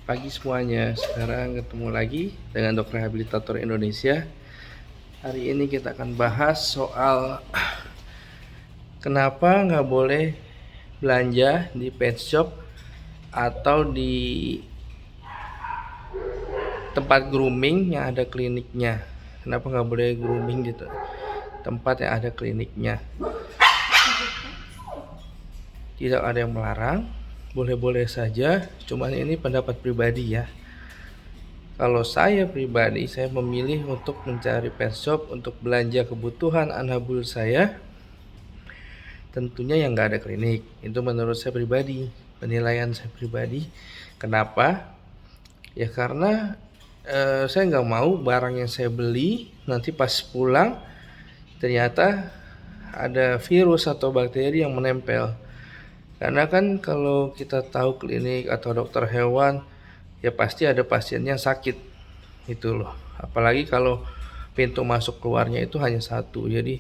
Pagi semuanya, sekarang ketemu lagi dengan dokter rehabilitator Indonesia. Hari ini kita akan bahas soal kenapa nggak boleh belanja di pet shop atau di tempat grooming yang ada kliniknya. Kenapa nggak boleh grooming di tempat yang ada kliniknya? Tidak ada yang melarang, boleh-boleh saja, cuman ini pendapat pribadi ya. Kalau saya pribadi, saya memilih untuk mencari pet shop untuk belanja kebutuhan anabul saya, tentunya yang nggak ada klinik. Itu menurut saya pribadi, penilaian saya pribadi. Kenapa? Ya karena saya nggak mau barang yang saya beli nanti pas pulang ternyata ada virus atau bakteri yang menempel. Karena kan kalau kita tahu klinik atau dokter hewan, ya pasti ada pasien yang sakit itu loh. Apalagi kalau pintu masuk keluarnya itu hanya satu, jadi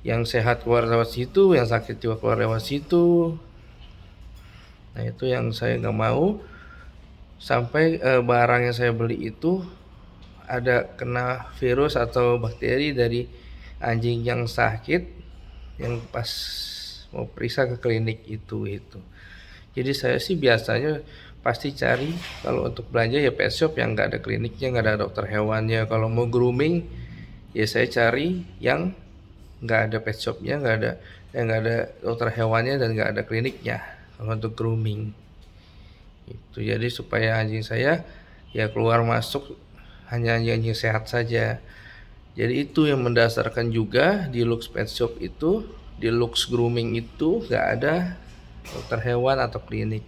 yang sehat keluar lewat situ, yang sakit juga keluar lewat situ. Nah itu yang saya nggak mau, sampai barang yang saya beli itu ada kena virus atau bakteri dari anjing yang sakit yang pas mau periksa ke klinik itu. Jadi saya sih biasanya pasti cari kalau untuk belanja ya pet shop yang nggak ada kliniknya, nggak ada dokter hewannya. Kalau mau grooming ya saya cari yang nggak ada pet shopnya, nggak ada dokter hewannya dan nggak ada kliniknya. Kalau untuk grooming itu jadi supaya anjing saya ya keluar masuk hanya anjing-anjing sehat saja. Jadi itu yang mendasarkan juga di Lux Pet Shop itu, di Lux Grooming itu nggak ada dokter hewan atau klinik.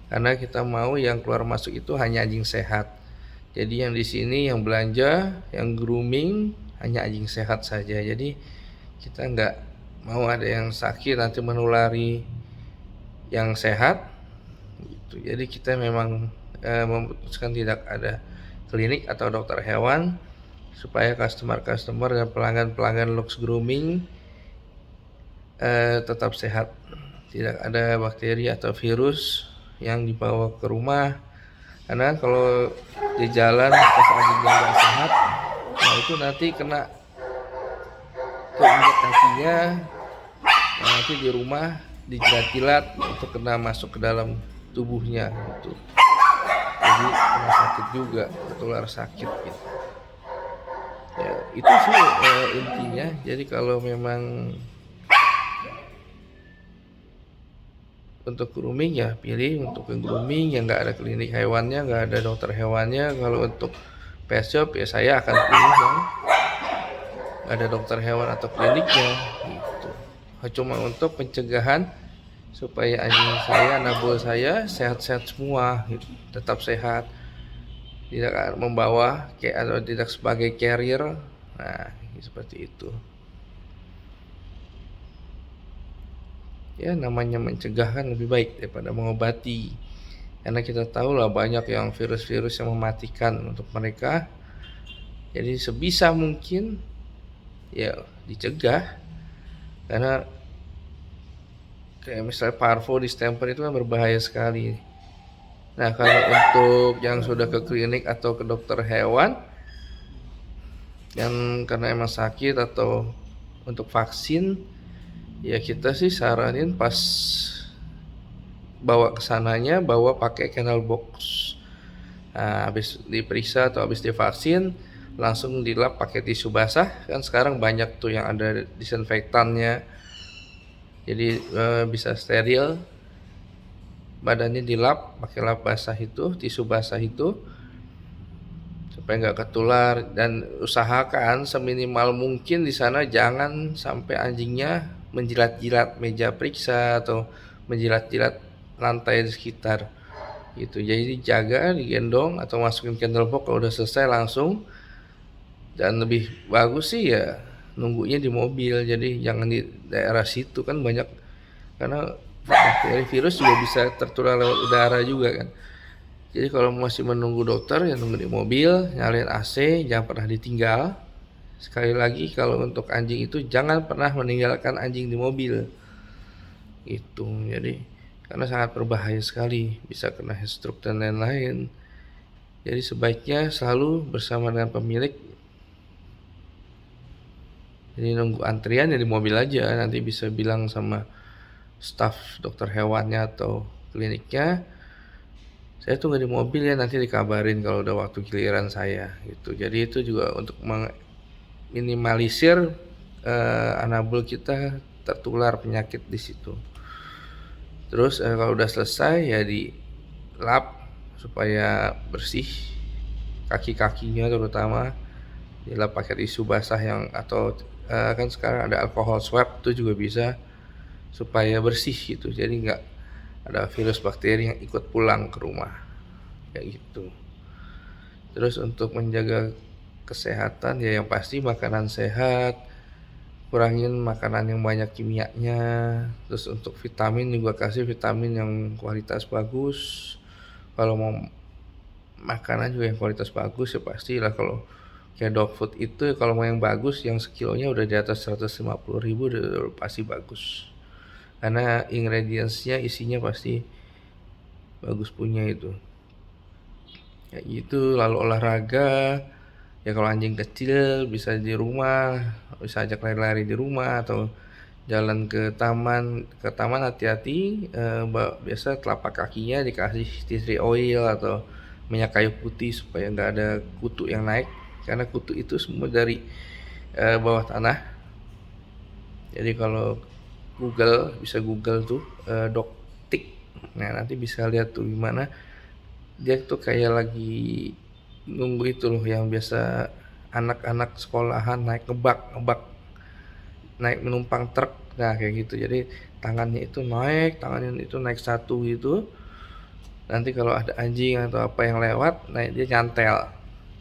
Karena kita mau yang keluar masuk itu hanya anjing sehat. Jadi yang di sini yang belanja, yang grooming hanya anjing sehat saja. Jadi kita nggak mau ada yang sakit nanti menulari yang sehat. Gitu. Jadi kita memang memutuskan tidak ada klinik atau dokter hewan supaya customer dan pelanggan Lux Grooming tetap sehat, tidak ada bakteri atau virus yang dibawa ke rumah. Karena kalau di jalan pas anjing nggak sehat, nah itu nanti kena keinjak kakinya, nah nanti di rumah dijilat-jilat itu kena masuk ke dalam tubuhnya gitu. Jadi kena sakit juga, tertular sakit gitu. Ya itu sih intinya. Jadi kalau memang untuk grooming ya pilih untuk grooming yang nggak ada klinik hewannya, nggak ada dokter hewannya. Kalau untuk pet shop ya saya akan pilih yang nggak ada dokter hewan atau kliniknya gitu. Cuma untuk pencegahan supaya anjing saya, nabul saya sehat-sehat semua gitu. Tetap sehat, tidak membawa atau tidak sebagai carrier. Nah seperti itu ya, namanya mencegah kan lebih baik daripada mengobati, karena kita tahu lah banyak yang virus-virus yang mematikan untuk mereka. Jadi sebisa mungkin ya dicegah, karena kayak misalnya parvo distemper itu kan berbahaya sekali. Nah kalau untuk yang sudah ke klinik atau ke dokter hewan yang karena emang sakit atau untuk vaksin, ya kita sih saranin pas bawa kesananya bawa pakai kennel box. Nah, habis diperiksa atau habis divaksin langsung dilap pakai tisu basah, kan sekarang banyak tuh yang ada disinfektannya, jadi bisa steril. Badannya dilap pakai lap basah itu, tisu basah itu, supaya nggak ketular. Dan usahakan seminimal mungkin di sana jangan sampai anjingnya menjilat-jilat meja periksa atau menjilat-jilat lantai di sekitar gitu. Jadi jaga, digendong atau masukin kennel box kalau udah selesai langsung. Dan lebih bagus sih ya nunggunya di mobil, jadi jangan di daerah situ kan banyak, karena bakteri virus juga bisa tertular lewat udara juga kan. Jadi kalau masih menunggu dokter ya nunggu di mobil, nyalain AC, jangan pernah ditinggal. Sekali lagi kalau untuk anjing itu jangan pernah meninggalkan anjing di mobil itu. Jadi karena sangat berbahaya sekali, bisa kena heat stroke dan lain-lain. Jadi sebaiknya selalu bersama dengan pemilik. Jadi nunggu antrian ya di mobil aja, nanti bisa bilang sama staf dokter hewannya atau kliniknya, saya tunggu di mobil ya, nanti dikabarin kalau udah waktu giliran saya gitu. Jadi itu juga untuk minimalisir anabul kita tertular penyakit di situ. Terus kalau udah selesai ya di lap supaya bersih, kaki-kakinya terutama dilap pakai tisu basah yang atau kan sekarang ada alkohol swab, itu juga bisa supaya bersih gitu. Jadi nggak ada virus bakteri yang ikut pulang ke rumah kayak gitu. Terus untuk menjaga kesehatan ya yang pasti makanan sehat, kurangin makanan yang banyak kimianya. Terus untuk vitamin juga kasih vitamin yang kualitas bagus. Kalau mau makanan juga yang kualitas bagus ya pastilah, kalau kayak dog food itu kalau mau yang bagus yang sekilonya udah di atas 150.000 udah pasti bagus, karena ingredientsnya isinya pasti bagus punya itu kayak gitu. Lalu olahraga ya, kalau anjing kecil bisa di rumah, bisa ajak lari-lari di rumah atau jalan ke taman. Hati-hati, biasa telapak kakinya dikasih tea tree oil atau minyak kayu putih supaya nggak ada kutu yang naik, karena kutu itu semua dari bawah tanah. Jadi kalau bisa Google tuh dog tick, nah nanti bisa lihat tuh gimana dia tuh kayak lagi nunggu itu loh, yang biasa anak-anak sekolahan naik ngebak naik menumpang truk, nah kayak gitu. Jadi tangannya itu naik satu gitu, nanti kalau ada anjing atau apa yang lewat, naik dia nyantel,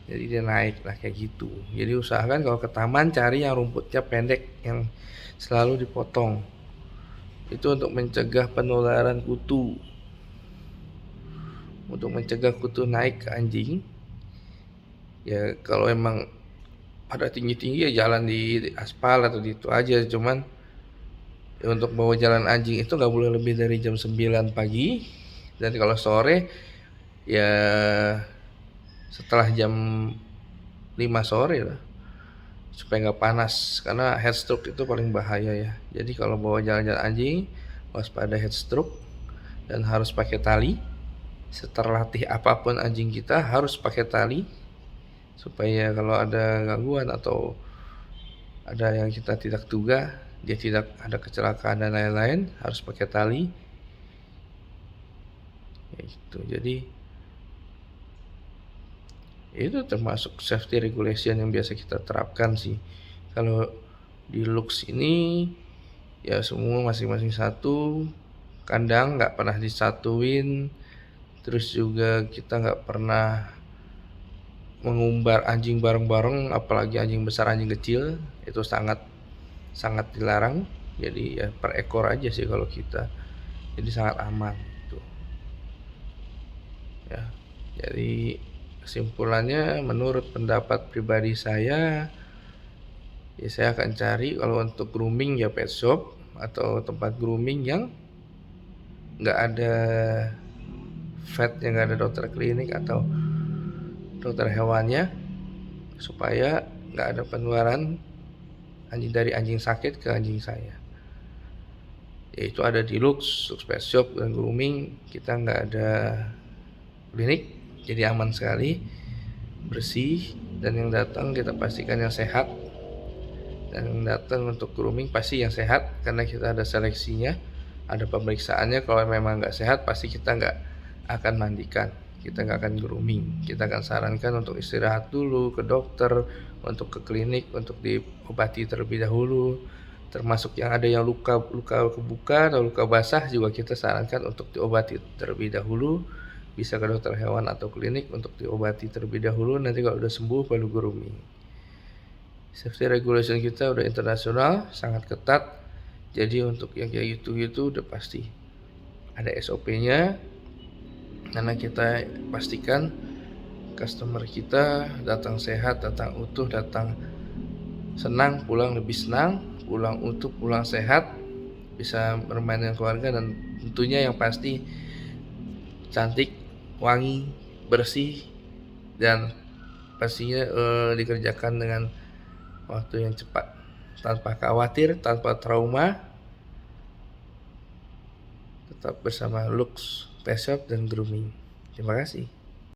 jadi dia naik lah kayak gitu. Jadi usahakan kalau ke taman cari yang rumputnya pendek, yang selalu dipotong, itu untuk mencegah penularan kutu, naik ke anjing. Ya kalau emang ada tinggi-tinggi ya jalan di aspal atau di itu aja, cuman ya untuk bawa jalan anjing itu nggak boleh lebih dari jam 9 pagi, dan kalau sore ya setelah jam 5 sore lah, supaya nggak panas, karena heat stroke itu paling bahaya ya. Jadi kalau bawa jalan-jalan anjing waspada heat stroke, dan harus pakai tali. Seterlatih apapun anjing kita harus pakai tali, supaya kalau ada gangguan atau ada yang kita tidak duga, dia tidak ada kecelakaan dan lain-lain, harus pakai tali ya itu. Jadi itu termasuk safety regulation yang biasa kita terapkan sih. Kalau di Lux ini ya semua masing-masing satu kandang, nggak pernah disatuin. Terus juga kita nggak pernah mengumbar anjing bareng-bareng, apalagi anjing besar anjing kecil, itu sangat sangat dilarang. Jadi ya per ekor aja sih kalau kita, jadi sangat aman tuh ya. Jadi kesimpulannya, menurut pendapat pribadi saya ya, saya akan cari kalau untuk grooming ya pet shop atau tempat grooming yang nggak ada vet, yang nggak ada dokter klinik atau dokter hewannya, supaya nggak ada penularan dari anjing sakit ke anjing saya. Yaitu ada di Lux Pet Shop dan grooming, kita nggak ada klinik, jadi aman sekali, bersih, dan yang datang kita pastikan yang sehat. Dan yang datang untuk grooming pasti yang sehat, karena kita ada seleksinya, ada pemeriksaannya. Kalau memang nggak sehat pasti kita nggak akan mandikan, kita nggak akan grooming. Kita akan sarankan untuk istirahat dulu, ke dokter, untuk ke klinik, untuk diobati terlebih dahulu. Termasuk yang ada yang luka kebuka atau luka basah juga kita sarankan untuk diobati terlebih dahulu. Bisa ke dokter hewan atau klinik untuk diobati terlebih dahulu. Nanti kalau udah sembuh baru grooming. Safety regulation kita udah internasional, sangat ketat. Jadi untuk yang kayak gitu udah pasti ada SOP-nya, karena kita pastikan customer kita datang sehat, datang utuh, datang senang, pulang lebih senang, pulang utuh, pulang sehat, bisa bermain dengan keluarga dan Tentunya yang pasti cantik, wangi, bersih, dan pastinya dikerjakan dengan waktu yang cepat, tanpa khawatir, tanpa trauma. Tetap bersama Lux Pet Shop dan Grooming. Terima kasih.